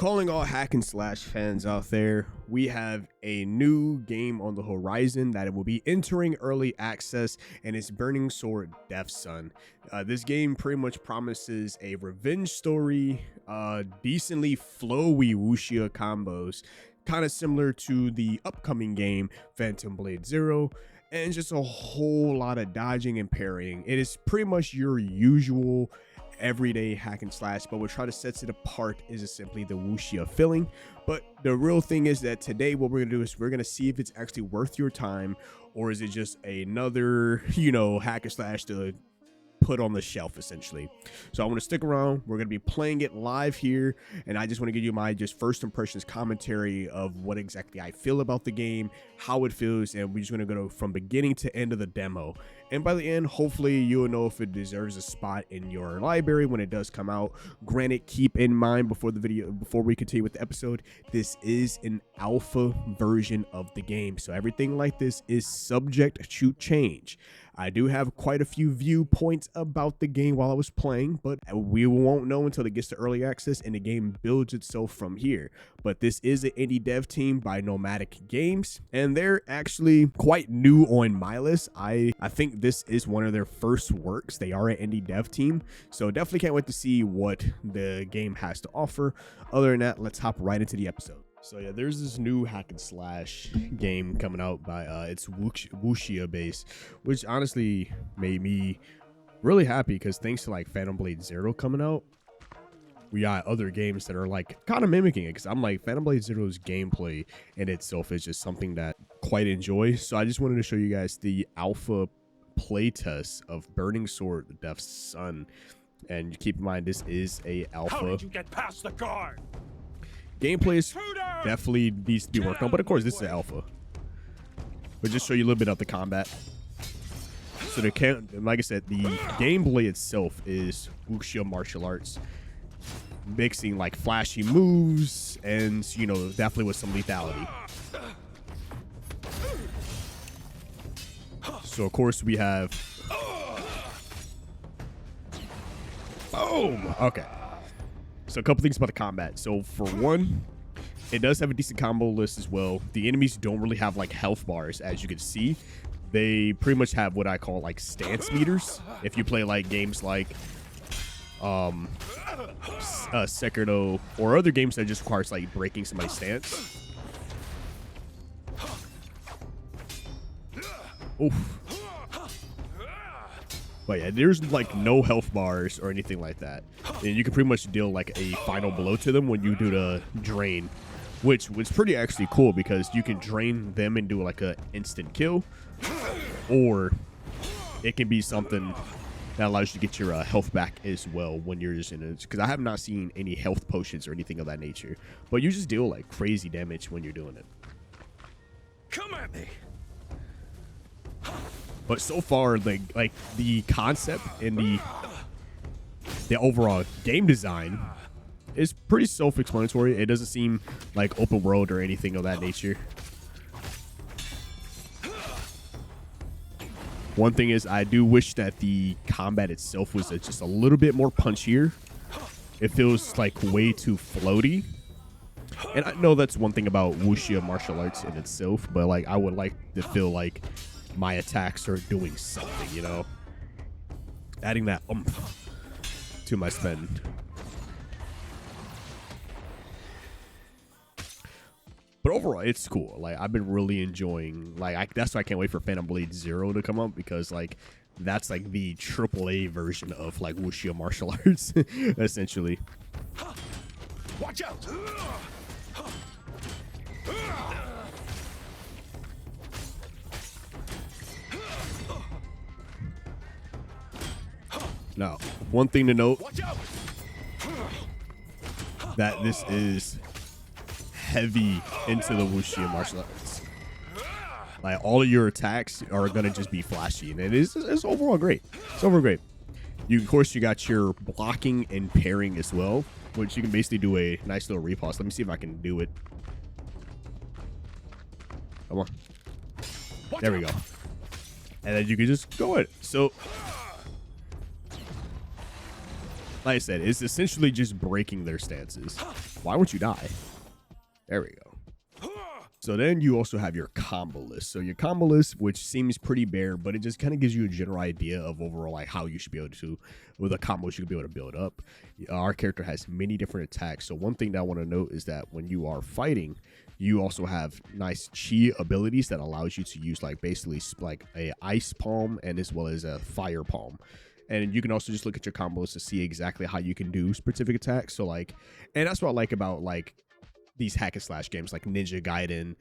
Calling all hack and slash fans out there, we have a new game on the horizon that it will be entering early access, and it's Burning Sword Death Sun. This game pretty much promises a revenge story, decently flowy wuxia combos, kind of similar to the upcoming game Phantom Blade Zero, and just a whole lot of dodging and parrying. It is pretty much your usual everyday hack and slash, but what try to sets it apart is simply the wuxia feeling. But the real thing is that today what we're gonna do is we're gonna see if it's actually worth your time, or is it just another hack and slash to put on the shelf essentially. So I want to stick around. We're going to be playing it live here, and I just want to give you my just first impressions commentary of what exactly I feel about the game, how it feels, and we're just going to go from beginning to end of the demo. And by the end, hopefully you'll know if it deserves a spot in your library when it does come out. Granted, keep in mind before we continue with the episode, this is an alpha version of the game, so everything like this is subject to change. I do have quite a few viewpoints about the game while I was playing, but we won't know until it gets to early access and the game builds itself from here. But this is an indie dev team by Nomadic Games, and they're actually quite new on my list. I think this is one of their first works. They are an indie dev team, so definitely can't wait to see what the game has to offer. Other than that, let's hop right into the episode. So yeah, there's this new hack and slash game coming out by it's wuxia base, which honestly made me really happy because thanks to like Phantom Blade Zero coming out, we got other games that are like kind of mimicking it, because I'm like Phantom Blade Zero's gameplay in itself is just something that quite enjoy. So I just wanted to show you guys the alpha playtest of Burning Sword Death Sun, and keep in mind this is a alpha. How did you get past the guard? Gameplay is definitely needs to be worked on, but of course this is alpha. But just show you a little bit of the combat. So like I said, the gameplay itself is wuxia martial arts, mixing like flashy moves and definitely with some lethality. So of course we have boom. Okay. So a couple things about the combat. So for one, it does have a decent combo list as well. The enemies don't really have like health bars, as you can see. They pretty much have what I call like stance meters. If you play like games like Sekiro or other games that just requires like breaking somebody's stance. Oof. But yeah, there's like no health bars or anything like that, and you can pretty much deal like a final blow to them when you do the drain, which was pretty actually cool because you can drain them and do like a instant kill, or it can be something that allows you to get your health back as well when you're just in it. Because I have not seen any health potions or anything of that nature, but you just deal like crazy damage when you're doing it. Come at me. But so far, like the concept and the overall game design is pretty self-explanatory. It doesn't seem like open world or anything of that nature. One thing is, I do wish that the combat itself was just a little bit more punchier. It feels like way too floaty. And I know that's one thing about wuxia martial arts in itself, but like I would like to feel like my attacks are doing something, adding that oomph to my spend. But overall, it's cool. Like I've been really enjoying. That's why I can't wait for Phantom Blade Zero to come up, because like that's like the AAA version of like wuxia martial arts, essentially. Watch out! Now, one thing to note, that this is heavy into the wuxia martial arts. Like all of your attacks are gonna just be flashy, and it's overall great. It's overall great. Of course, you got your blocking and parrying as well, which you can basically do a nice little repulse. Let me see if I can do it. Come on. There we go. And then you can just go it. So like I said, it's essentially just breaking their stances. Why won't you die? There we go. So then you also have your combo list. So your combo list, which seems pretty bare, but it just kind of gives you a general idea of overall like how you should be able to, with the combos you should be able to build up. Our character has many different attacks. So one thing that I want to note is that when you are fighting, you also have nice chi abilities that allows you to use like basically like a ice palm and as well as a fire palm. And you can also just look at your combos to see exactly how you can do specific attacks. So like, and that's what I like about like these hack and slash games like Ninja Gaiden,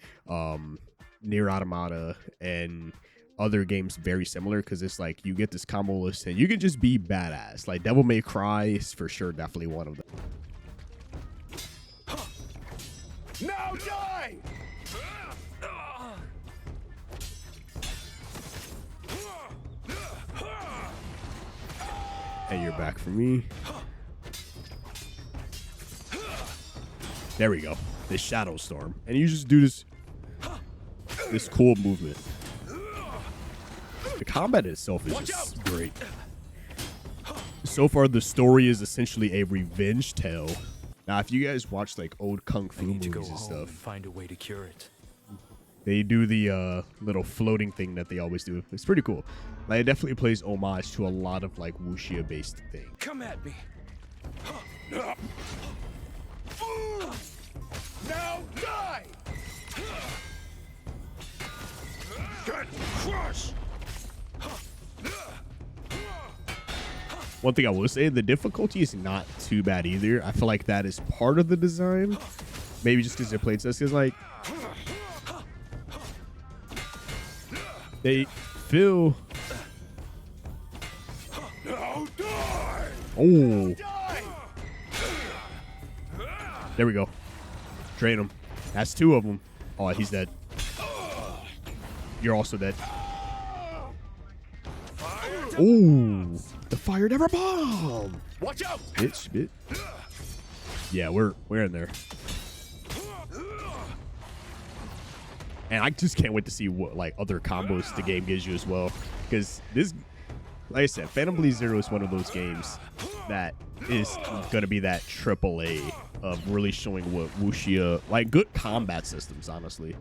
Nier Automata, and other games very similar, because it's like you get this combo list and you can just be badass. Like Devil May Cry is for sure definitely one of them. Now die! And you're back for me. There we go. This Shadow Storm. And you just do this cool movement. The combat itself is just great. So far, the story is essentially a revenge tale. Now, if you guys watch like old kung fu movies and stuff, find a way to cure it. they do the little floating thing that they always do. It's pretty cool. Like, it definitely plays homage to a lot of like wuxia based things. Come at me. Now die! Get crushed! One thing I will say, the difficulty is not too bad either. I feel like that is part of the design. Maybe just because they're played test, because like they feel. Now die! Oh, Die! there we go. Drain him. That's two of them. Oh, he's dead. You're also dead. Ooh, the fire never bomb. Watch out! Bitch. Yeah, we're in there. And I just can't wait to see what like other combos the game gives you as well. Because this, like I said, Phantom Bleed Zero is one of those games that is going to be that AAA of really showing what wuxia, like good combat systems, honestly.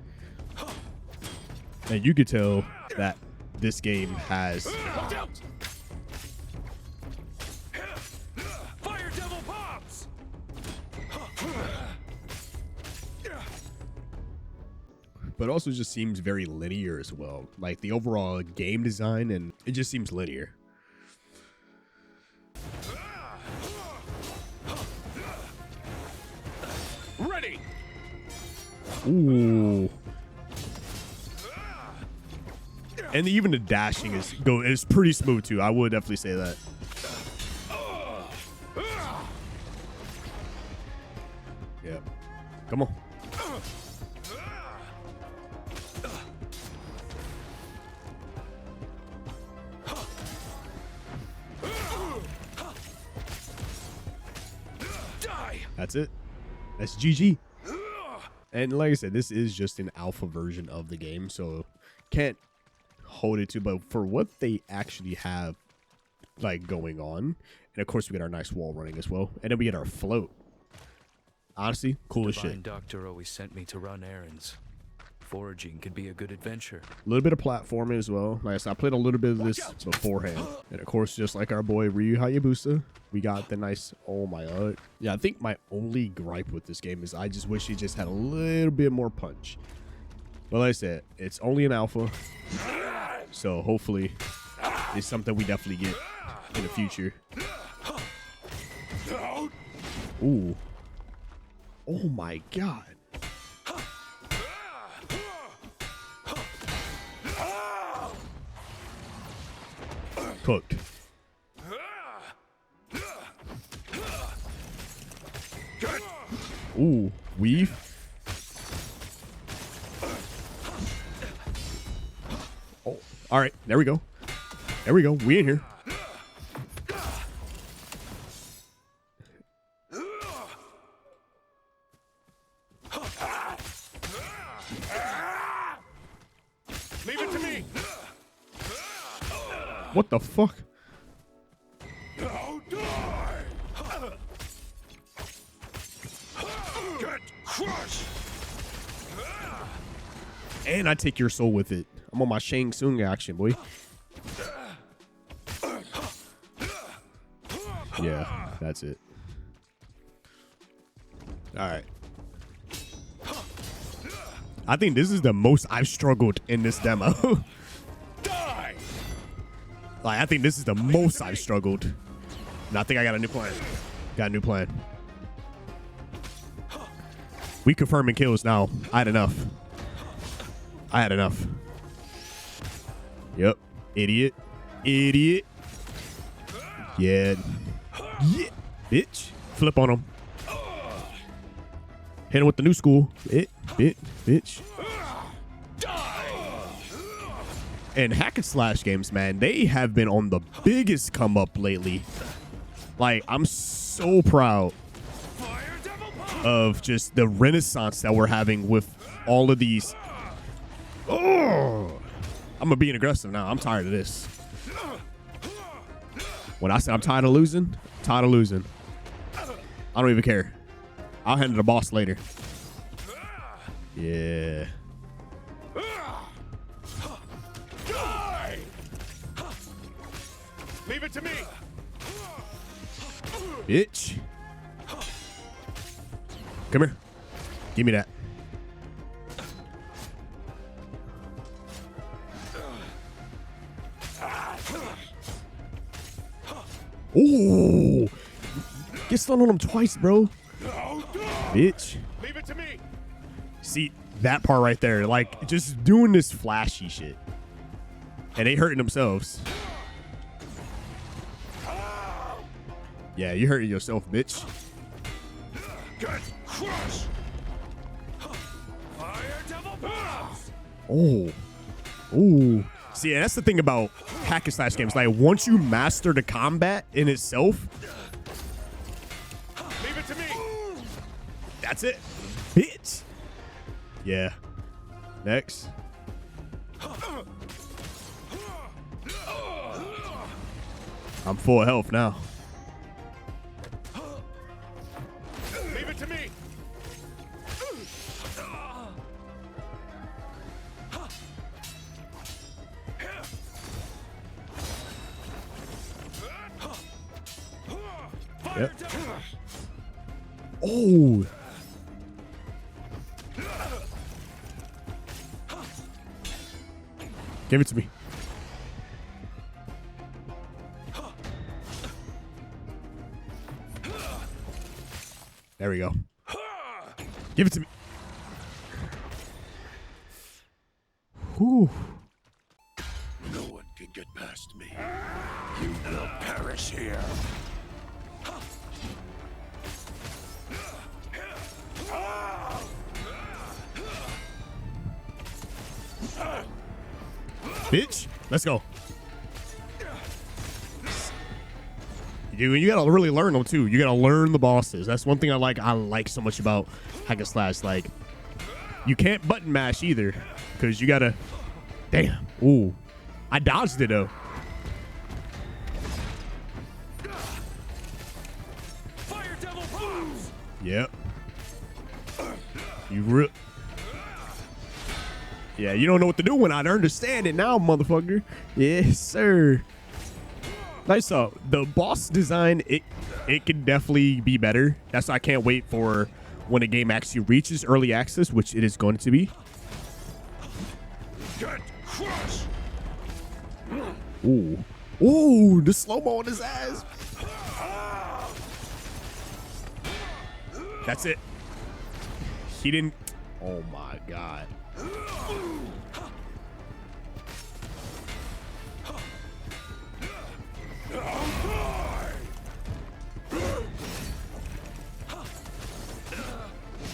And you could tell that this game has. Watch out! Fire devil pops! But also just seems very linear as well. Like the overall game design, and it just seems linear. Ready! Ooh. And even the dashing is pretty smooth too. I would definitely say that. Yeah. Come on. Die! That's it. That's GG. And like I said, this is just an alpha version of the game, so can't hold it to. But for what they actually have like going on, and of course we get our nice wall running as well, and then we get our float. Honestly, cool as Divine shit. Doctor always sent me to run errands. Foraging could be a good adventure. A little bit of platforming as well. Like I said, I played a little bit of this beforehand. And of course, just like our boy Ryu Hayabusa, we got the nice, oh my god. Yeah, I think my only gripe with this game is I just wish it just had a little bit more punch. But like I said, it's only an alpha. So hopefully it's something we definitely get in the future. Ooh. Oh my god. Cooked. Ooh, weave. Oh, all right. There we go. There we go. We in here. Leave it to me! What the fuck? Now die! crush. And I take your soul with it. I'm on my Shang Tsung action, boy. Yeah, that's it. All right. I think this is the most I've struggled in this demo. Die. Like, I think this is the most I've struggled. And I think I got a new plan. Got a new plan. We confirming kills now. I had enough. I had enough. Yep. Idiot. Idiot. Yeah. Yeah. Bitch. Flip on him. Hit him with the new school. Bitch. And hack and slash games, man, they have been on the biggest come up lately. Like, I'm so proud of just the renaissance that we're having with all of these. Oh, I'm being aggressive now. I'm tired of this. When I said I'm tired of losing, I don't even care. I'll handle the boss later. Yeah. Die. Leave it to me. Bitch. Come here. Give me that. Ooh. Get stunned on him twice, bro. Bitch. Leave it to me. See, that part right there. Like, just doing this flashy shit. And they hurting themselves. Yeah, you hurting yourself, bitch. Get crush. Fire devil bombs. Oh. Ooh. See, and that's the thing about hack and slash games. Like, once you master the combat in itself, Leave it to me. that's it. Bitch. Yeah. Next. I'm full health now. Leave it to me. Fire Yep. devil. Oh. Give it to me. There we go. Give it to me. Whew. No one can get past me. You will perish here. Bitch, let's go. You gotta really learn them too. You gotta learn the bosses. That's one thing I like so much about hack and slash. Like, you can't button mash either, because you gotta. Damn. Ooh, I dodged it though. Fire devil bombs. Yep. Yeah, you don't know what to do when I understand it now, motherfucker. Yes, sir. Nice up. The boss design, it can definitely be better. That's why I can't wait for when a game actually reaches early access, which it is going to be. Get crushed. Ooh. Ooh, the slow-mo on his ass. That's it. He didn't. Oh my God.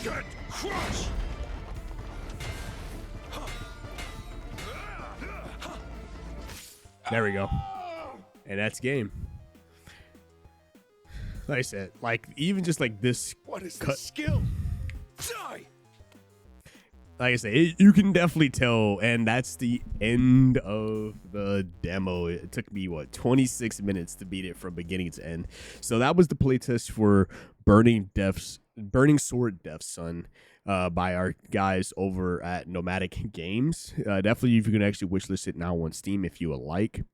Get crushed. There we go. And that's game. Like I said, like, even just like this What is cut. this skill? Die. Like I said, you can definitely tell, and that's the end of the demo. It took me, what, 26 minutes to beat it from beginning to end. So that was the playtest for Burning Death's Burning Sword Death Sun by our guys over at Nomadic Games. Definitely, if you can actually wishlist it now on Steam if you would like.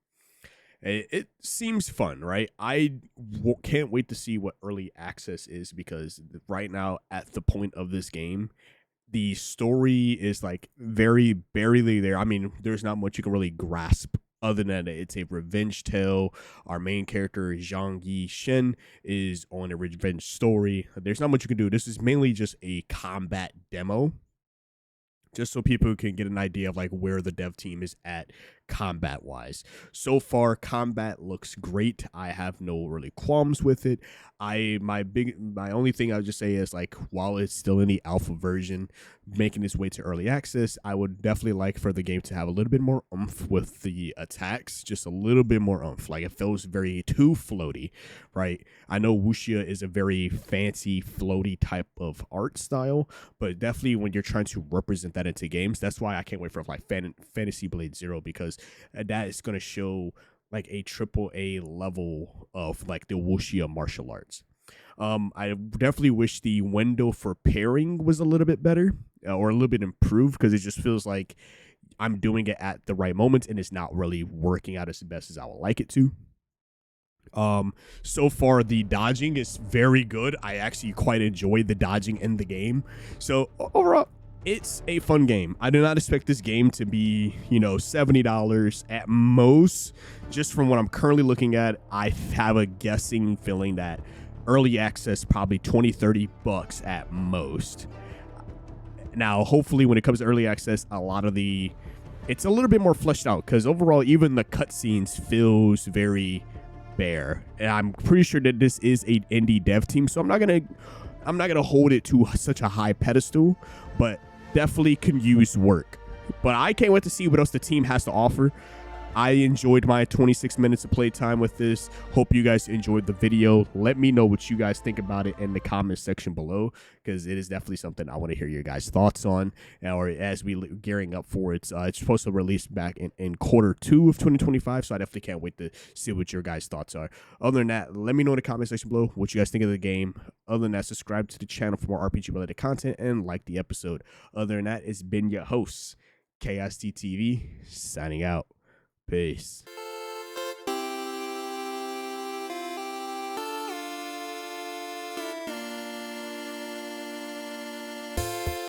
It seems fun, right? Can't wait to see what early access is, because right now, at the point of this game, the story is like very barely there. I mean, there's not much you can really grasp other than it's a revenge tale. Our main character, Zhang Yi Shen, is on a revenge story. There's not much you can do. This is mainly just a combat demo, just so people can get an idea of like where the dev team is at combat wise. So far, combat looks great. I have no really qualms with it. My only thing I would just say is, like, while it's still in the alpha version, making its way to early access, I would definitely like for the game to have a little bit more oomph with the attacks, just a little bit more oomph. Like, it feels very too floaty, right? I know wuxia is a very fancy floaty type of art style, but definitely when you're trying to represent that into games, that's why I can't wait for like Fantasy Blade Zero, because that is going to show like a AAA level of like the wuxia martial arts. I definitely wish the window for pairing was a little bit better, or a little bit improved, because it just feels like I'm doing it at the right moment and it's not really working out as best as I would like it to. So far the dodging is very good. I actually quite enjoy the dodging in the game. So overall, it's a fun game. I do not expect this game to be, $70 at most. Just from what I'm currently looking at, I have a guessing feeling that early access probably 20-30 bucks at most. Now, hopefully when it comes to early access, it's a little bit more fleshed out, because overall even the cutscenes feels very bare. And I'm pretty sure that this is an indie dev team, so I'm not gonna hold it to such a high pedestal, but definitely can use work. But I can't wait to see what else the team has to offer. I enjoyed my 26 minutes of playtime with this. Hope you guys enjoyed the video. Let me know what you guys think about it in the comment section below, because it is definitely something I want to hear your guys' thoughts on. Or as we gearing up for it, it's supposed to release back in Q2 of 2025, so I definitely can't wait to see what your guys' thoughts are. Other than that, let me know in the comment section below what you guys think of the game. Other than that, subscribe to the channel for more RPG related content and like the episode. Other than that, it's been your host, KST TV, signing out. Peace.